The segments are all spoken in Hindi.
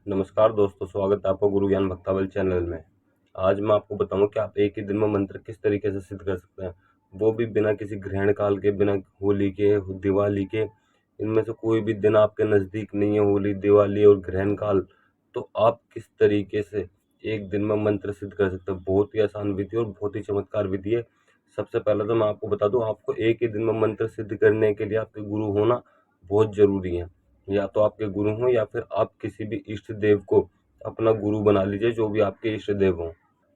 नमस्कार दोस्तों, स्वागत है आपका गुरु ज्ञान भक्तावल चैनल में। आज मैं आपको बताऊंगा कि आप एक ही दिन में मंत्र किस तरीके से सिद्ध कर सकते हैं, वो भी बिना किसी ग्रहण काल के, बिना होली के, दिवाली के। इनमें से कोई भी दिन आपके नज़दीक नहीं है, होली, दिवाली और ग्रहण काल, तो आप किस तरीके से एक दिन में मंत्र सिद्ध कर सकते हैं। बहुत ही आसान विधि और बहुत ही चमत्कार विधि है। सबसे पहले तो मैं आपको बता दूं, आपको एक ही दिन में मंत्र सिद्ध करने के लिए आपके गुरु होना बहुत जरूरी है। या तो आपके गुरु हों या फिर आप किसी भी इष्ट देव को अपना गुरु बना लीजिए, जो भी आपके इष्ट देव हों।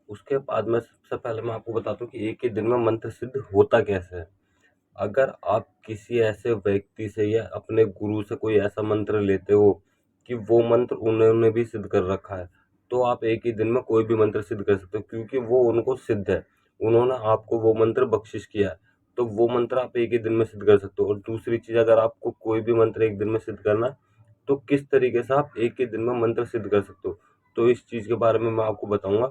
उसके बाद में सबसे पहले मैं आपको बताता हूँ कि एक ही दिन में मंत्र सिद्ध होता कैसे है। अगर आप किसी ऐसे व्यक्ति से या अपने गुरु से कोई ऐसा मंत्र लेते हो कि वो मंत्र उन्होंने भी सिद्ध कर रखा है, तो आप एक ही दिन में कोई भी मंत्र सिद्ध कर सकते हो, क्योंकि वो उनको सिद्ध है। उन्होंने आपको वो मंत्र बख्शिश किया है, तो वो मंत्र आप एक ही दिन में सिद्ध कर सकते हो। और दूसरी चीज, अगर आपको कोई भी मंत्र एक दिन में सिद्ध करना है, तो किस तरीके से आप एक ही दिन में मंत्र सिद्ध कर सकते हो, तो इस चीज के बारे में मैं आपको बताऊंगा।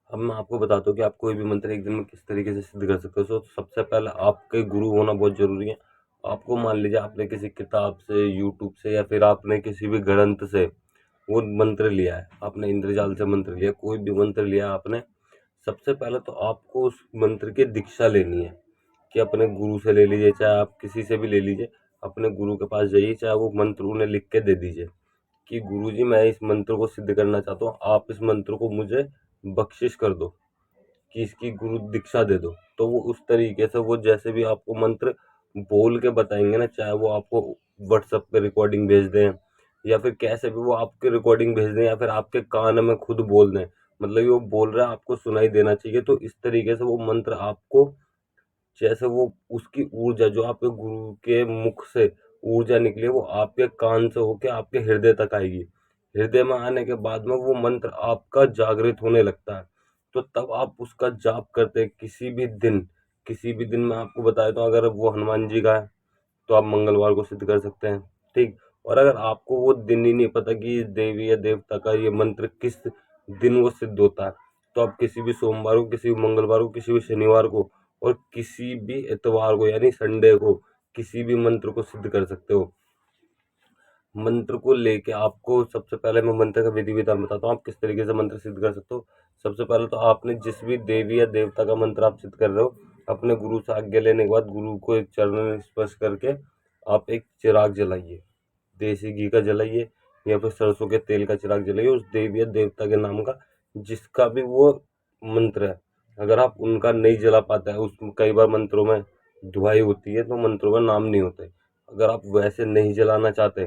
अब मैं आपको बताता हूँ कि आप कोई भी मंत्र एक दिन में किस तरीके से सिद्ध कर सकते हो। तो सबसे पहले आपके गुरु होना बहुत जरूरी है। आपको मान लीजिए आपने किसी किताब से, यूट्यूब से, या फिर आपने किसी भी ग्रंथ से वो मंत्र लिया है, आपने इंद्रजाल से मंत्र लिया, कोई भी मंत्र लिया आपने। सबसे पहले तो आपको उस मंत्र की दीक्षा लेनी है, कि अपने गुरु से ले लीजिए, चाहे आप किसी से भी ले लीजिए। अपने गुरु के पास जाइए, चाहे वो मंत्र उन्हें लिख के दे दीजिए कि गुरुजी, मैं इस मंत्र को सिद्ध करना चाहता हूँ, आप इस मंत्र को मुझे बख्शिश कर दो, कि इसकी गुरु दीक्षा दे दो। तो वो उस तरीके से, वो जैसे भी आपको मंत्र बोल के बताएंगे ना, चाहे वो आपको व्हाट्सएप पे रिकॉर्डिंग भेज दें, या फिर कैसे भी वो आपके रिकॉर्डिंग भेज दें, या फिर आपके कान में खुद बोल दें, मतलब ये वो बोल रहा है, आपको सुनाई देना चाहिए। तो इस तरीके से वो मंत्र आपको, जैसे वो उसकी ऊर्जा जो आपके गुरु के मुख से ऊर्जा निकली है, वो आपके कान से होके आपके हृदय तक आएगी। हृदय में आने के बाद में वो मंत्र आपका जागृत होने लगता है। तो तब आप उसका जाप करते हैं किसी भी दिन मैं आपको बताया, तो अगर वो हनुमान जी का है तो आप मंगलवार को सिद्ध कर सकते हैं। ठीक। और अगर आपको वो दिन ही नहीं पता कि देवी या देवता का ये मंत्र किस दिन वो सिद्ध होता है, तो आप किसी भी सोमवार को, किसी भी मंगलवार को, किसी भी शनिवार को और किसी भी इतवार को, यानी संडे को, किसी भी मंत्र को सिद्ध कर सकते हो। मंत्र को लेके आपको, सबसे पहले मैं मंत्र का विधि विधान बताता हूँ, आप किस तरीके से मंत्र सिद्ध कर सकते हो। सबसे पहले तो आपने जिस भी देवी या देवता का मंत्र आप सिद्ध कर रहे हो, अपने गुरु से आज्ञा लेने के बाद गुरु को एक चरण में स्पर्श करके आप एक चिराग जलाइए। देसी घी का जलाइए, या फिर सरसों के तेल का चिराग जलाइए, उस देवी या देवता के नाम का, जिसका भी वो मंत्र है। अगर आप उनका नहीं जला पाता है, उस कई बार मंत्रों में दुहाई होती है, तो मंत्रों में नाम नहीं होते। अगर आप वैसे नहीं जलाना चाहते,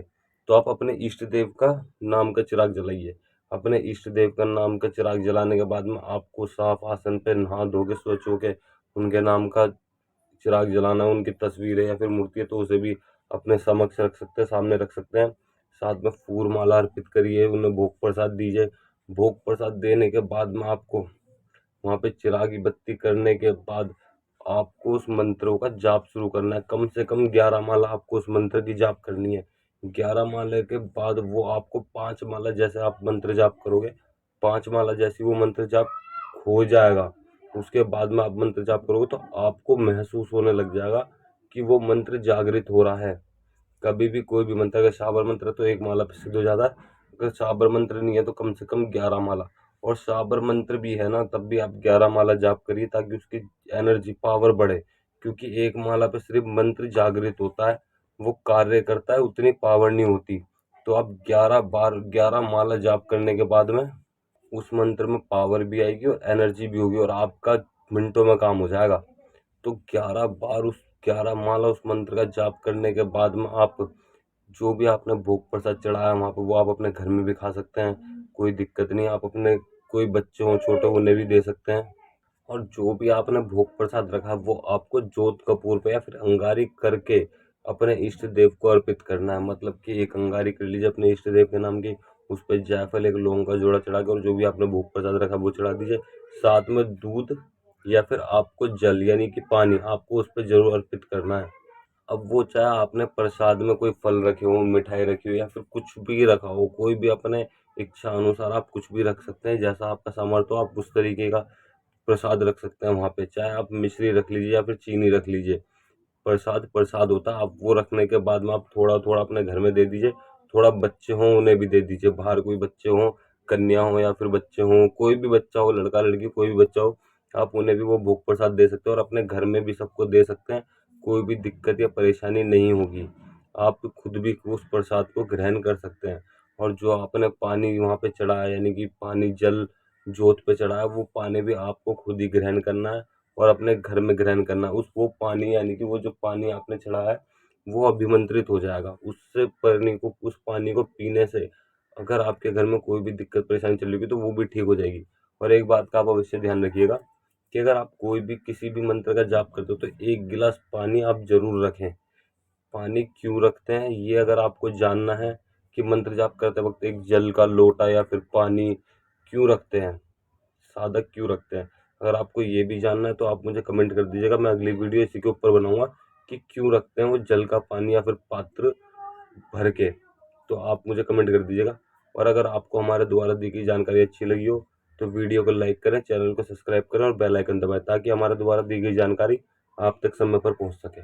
तो आप अपने इष्ट देव का नाम का चिराग जलाइए। अपने इष्ट देव का नाम का चिराग जलाने के बाद में आपको साफ आसन पे नहा धो के, स्वच्छ होके, उनके नाम का चिराग जलाना। उनकी तस्वीर है या फिर मूर्ति है, तो उसे भी अपने समक्ष रख सकते हैं, सामने रख सकते हैं। साथ में फूल माला अर्पित करिए, उन्हें भोग प्रसाद दीजिए। भोग प्रसाद देने के बाद में आपको वहाँ पे चिरागी बत्ती करने के बाद आपको उस मंत्रों का जाप शुरू करना है। कम से कम 11 माला आपको उस मंत्र की जाप करनी है। 11 माले के बाद वो आपको 5 माला, जैसे आप मंत्र जाप करोगे, 5 माला जैसी वो मंत्र जाप हो जाएगा, उसके बाद में आप मंत्र जाप करोगे, तो आपको महसूस होने लग जाएगा कि वो मंत्र जागृत हो रहा है। कभी भी कोई भी मंत्र, अगर शाबर मंत्र है तो 1 माला पे सिद्ध हो जाता है। अगर शाबर मंत्र नहीं है तो कम से कम 11 माला। और शाबर मंत्र भी है ना, तब भी आप 11 माला जाप करिए, ताकि उसकी एनर्जी, पावर बढ़े। क्योंकि 1 माला पे सिर्फ मंत्र जागृत होता है, वो कार्य करता है, उतनी पावर नहीं होती। तो आप 11 बार, 11 माला जाप करने के बाद में उस मंत्र में पावर भी आएगी और एनर्जी भी होगी, और आपका मिनटों में काम हो जाएगा। तो 11 बार, उस 11 माला उस मंत्र का जाप करने के बाद में आप जो भी आपने भोग प्रसाद चढ़ाया वहाँ पे, वो आप अपने घर में भी खा सकते हैं, कोई दिक्कत नहीं। आप अपने कोई बच्चे हों छोटे, उन्हें भी दे सकते हैं। और जो भी आपने भोग प्रसाद रखा है, वो आपको जोत कपूर पे या फिर अंगारी करके अपने इष्ट देव को अर्पित करना है। मतलब कि एक अंगारी कर लीजिए अपने इष्ट देव के नाम की, उस पर जायफल, एक लौंग का जोड़ा चढ़ा के, और जो भी आपने भोग प्रसाद रखा वो चढ़ा दीजिए। साथ में दूध या फिर आपको जल, यानी कि पानी, आपको उस पर जरूर अर्पित करना है। अब वो चाहे आपने प्रसाद में कोई फल रखे हो, मिठाई रखी हो, या फिर कुछ भी रखा हो, कोई भी अपने इच्छा अनुसार आप कुछ भी रख सकते हैं। जैसा आपका सामर्थ्य हो, आप उस तरीके का प्रसाद रख सकते हैं वहाँ पे। चाहे आप मिश्री रख लीजिए या फिर चीनी रख लीजिए, प्रसाद प्रसाद होता है। आप वो रखने के बाद में आप थोड़ा थोड़ा अपने घर में दे दीजिए, थोड़ा बच्चे हों उन्हें भी दे दीजिए, बाहर कोई बच्चे हों, कन्या हो या फिर बच्चे हों, कोई भी बच्चा हो, लड़का लड़की कोई भी बच्चा हो, आप उन्हें भी वो भोग प्रसाद दे सकते हैं और अपने घर में भी सबको दे सकते हैं। कोई भी दिक्कत या परेशानी नहीं होगी, आप खुद भी उस प्रसाद को ग्रहण कर सकते हैं। और जो आपने पानी वहाँ पे चढ़ाया, यानी कि पानी जल जोत पे चढ़ाया, वो पानी भी आपको खुद ही ग्रहण करना है और अपने घर में ग्रहण करना है। वो पानी, यानी कि वो जो पानी आपने चढ़ाया है वो अभिमंत्रित हो जाएगा। उस पानी को पीने से अगर आपके घर में कोई भी दिक्कत परेशानी चल रही होगी तो वो भी ठीक हो जाएगी। और एक बात का आप अवश्य ध्यान रखिएगा कि अगर आप कोई भी किसी भी मंत्र का जाप करते हो तो 1 गिलास पानी आप ज़रूर रखें। पानी क्यों रखते हैं ये अगर आपको जानना है कि मंत्र जाप करते वक्त एक जल का लोटा या फिर पानी क्यों रखते हैं, साधक क्यों रखते हैं, अगर आपको ये भी जानना है तो आप मुझे कमेंट कर दीजिएगा। मैं अगली वीडियो इसी के ऊपर बनाऊंगा कि क्यों रखते हैं वो जल का पानी या फिर पात्र भर के, तो आप मुझे कमेंट कर दीजिएगा। और अगर आपको हमारे द्वारा दी गई जानकारी अच्छी लगी हो तो वीडियो को लाइक करें, चैनल को सब्सक्राइब करें और बेल आइकन दबाएं ताकि हमारे द्वारा दी गई जानकारी आप तक समय पर पहुंच सके।